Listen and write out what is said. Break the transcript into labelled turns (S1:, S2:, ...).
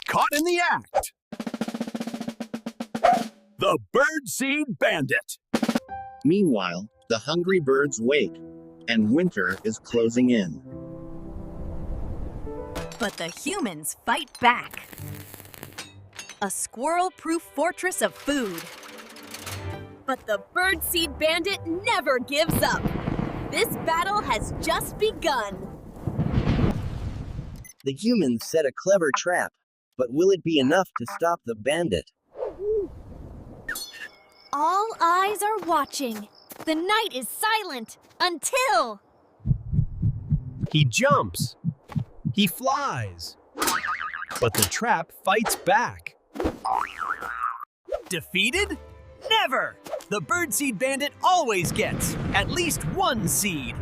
S1: Caught in the act. The Birdseed Bandit.
S2: Meanwhile, the hungry birds wake, and winter is closing in.
S3: But the humans fight back. A squirrel-proof fortress of food. But the Birdseed Bandit never gives up. This battle has just begun.
S2: The humans set a clever trap, but will it be enough to stop the bandit?
S3: All eyes are watching. The night is silent until...
S1: He jumps. He flies. But the trap fights back. Defeated? Never! The Birdseed Bandit always gets at least one seed.